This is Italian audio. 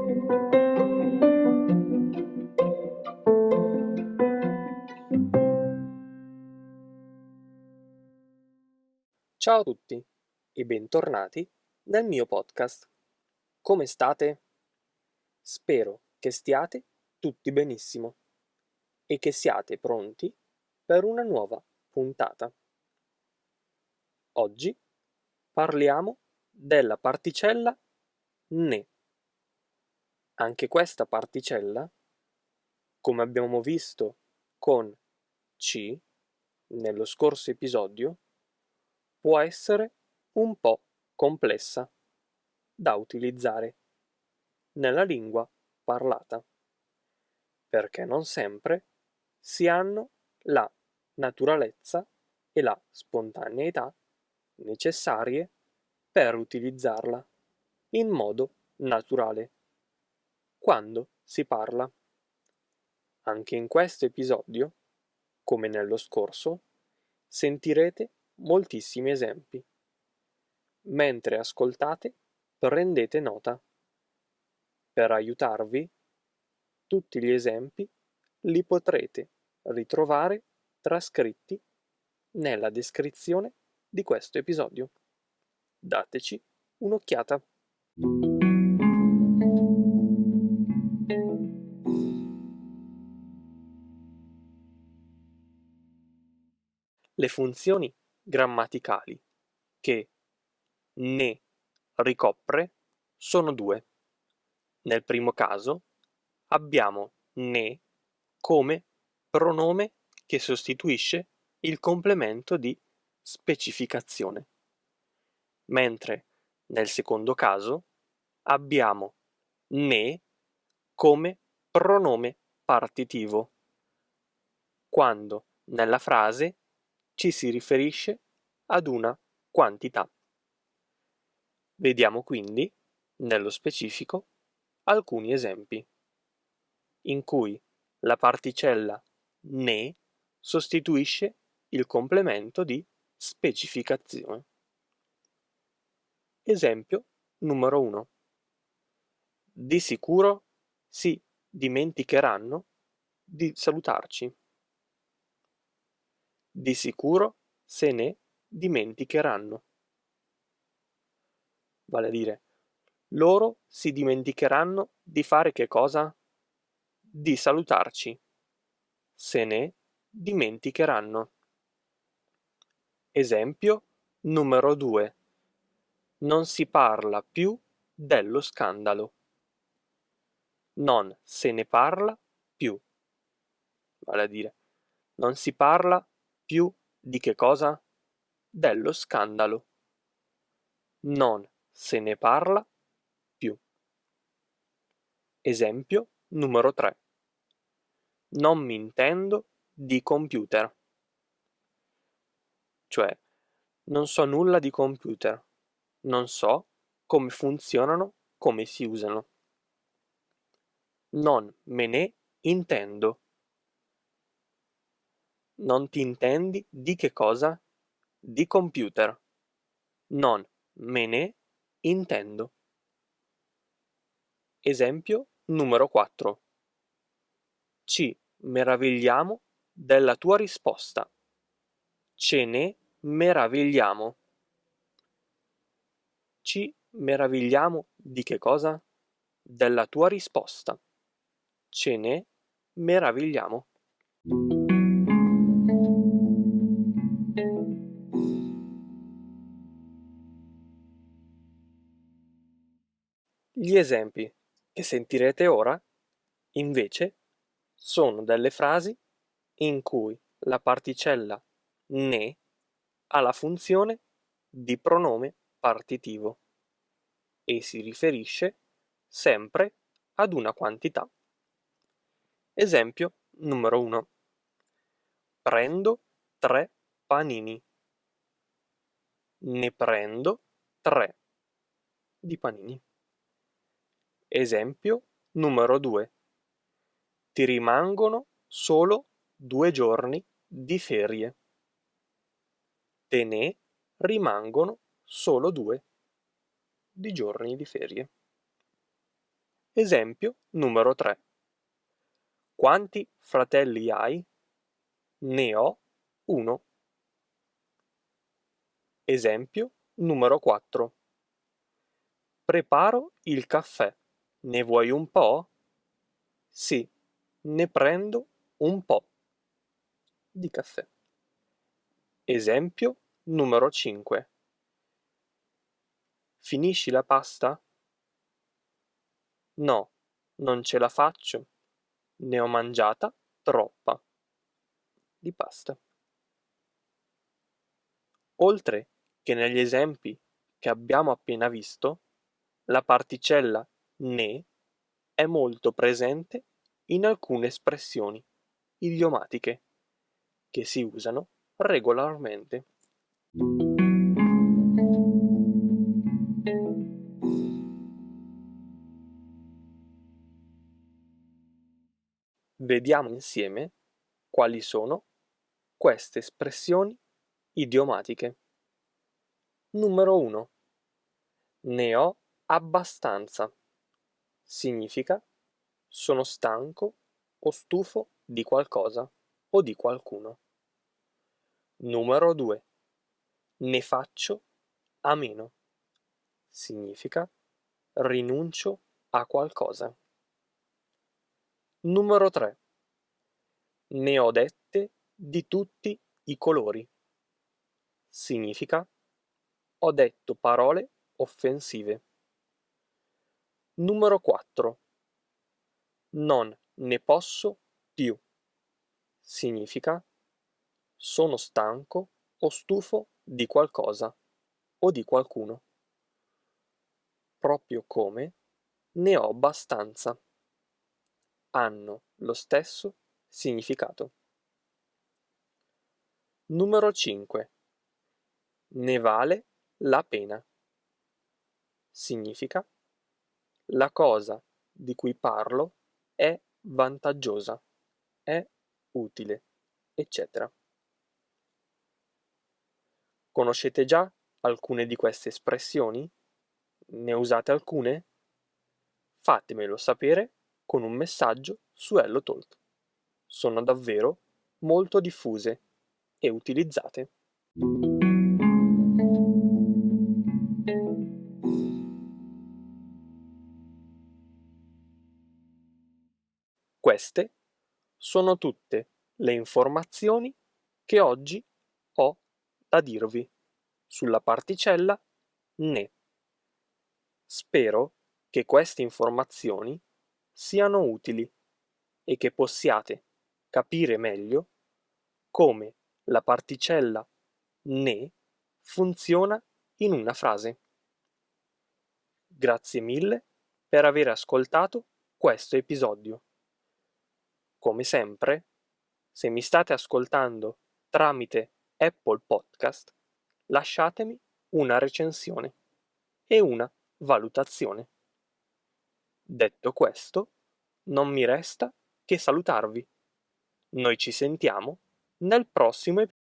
Ciao a tutti e bentornati nel mio podcast. Come state? Spero che stiate tutti benissimo e che siate pronti per una nuova puntata. Oggi parliamo della particella ne. Anche questa particella, come abbiamo visto con C nello scorso episodio, può essere un po' complessa da utilizzare nella lingua parlata, perché non sempre si hanno la naturalezza e la spontaneità necessarie per utilizzarla in modo naturale quando si parla. Anche in questo episodio, come nello scorso, sentirete moltissimi esempi. Mentre ascoltate, prendete nota. Per aiutarvi, tutti gli esempi li potrete ritrovare trascritti nella descrizione di questo episodio. Dateci un'occhiata. Le funzioni grammaticali che ne ricopre sono due. Nel primo caso abbiamo ne come pronome che sostituisce il complemento di specificazione, mentre nel secondo caso abbiamo ne come pronome partitivo, quando nella frase ci si riferisce ad una quantità. Vediamo quindi, nello specifico, alcuni esempi in cui la particella ne sostituisce il complemento di specificazione. Esempio numero 1. Di sicuro si dimenticheranno di salutarci. Di sicuro se ne dimenticheranno. Vale a dire, loro si dimenticheranno di fare che cosa? Di salutarci. Se ne dimenticheranno. Esempio numero 2. Non si parla più dello scandalo. Non se ne parla più. Vale a dire, non si parla più di che cosa? Dello scandalo. Non se ne parla più. Esempio numero 3. Non mi intendo di computer. Cioè, non so nulla di computer. Non so come funzionano, come si usano. Non me ne intendo. Non ti intendi di che cosa? Di computer. Non me ne intendo. Esempio numero 4. Ci meravigliamo della tua risposta. Ce ne meravigliamo. Ci meravigliamo di che cosa? Della tua risposta. Ce ne meravigliamo. Gli esempi che sentirete ora, invece, sono delle frasi in cui la particella ne ha la funzione di pronome partitivo e si riferisce sempre ad una quantità. Esempio numero 1. Prendo 3 panini. Ne prendo 3 di panini. Esempio numero 2. Ti rimangono solo 2 giorni di ferie. Te ne rimangono solo 2 di giorni di ferie. Esempio numero 3. Quanti fratelli hai? Ne ho uno. Esempio numero 4. Preparo il caffè. Ne vuoi un po'? Sì, ne prendo un po' di caffè. Esempio numero 5. Finisci la pasta? No, non ce la faccio. Ne ho mangiata troppa di pasta. Oltre che negli esempi che abbiamo appena visto, la particella ne è molto presente in alcune espressioni idiomatiche che si usano regolarmente. Vediamo insieme quali sono queste espressioni idiomatiche. Numero 1. Ne ho abbastanza. Significa sono stanco o stufo di qualcosa o di qualcuno. Numero 2. Ne faccio a meno. Significa rinuncio a qualcosa. Numero 3. Ne ho dette di tutti i colori. Significa ho detto parole offensive. Numero 4. Non ne posso più. Significa sono stanco o stufo di qualcosa o di qualcuno. Proprio come ne ho abbastanza. Hanno lo stesso significato. Numero 5. Ne vale la pena. Significa la cosa di cui parlo è vantaggiosa, è utile, eccetera. Conoscete già alcune di queste espressioni? Ne usate alcune? Fatemelo sapere con un messaggio su HelloTalk. Sono davvero molto diffuse e utilizzate. Queste sono tutte le informazioni che oggi ho da dirvi sulla particella ne. Spero che queste informazioni siano utili e che possiate capire meglio come la particella ne funziona in una frase. Grazie mille per aver ascoltato questo episodio. Come sempre, se mi state ascoltando tramite Apple Podcast, lasciatemi una recensione e una valutazione. Detto questo, non mi resta che salutarvi. Noi ci sentiamo nel prossimo episodio.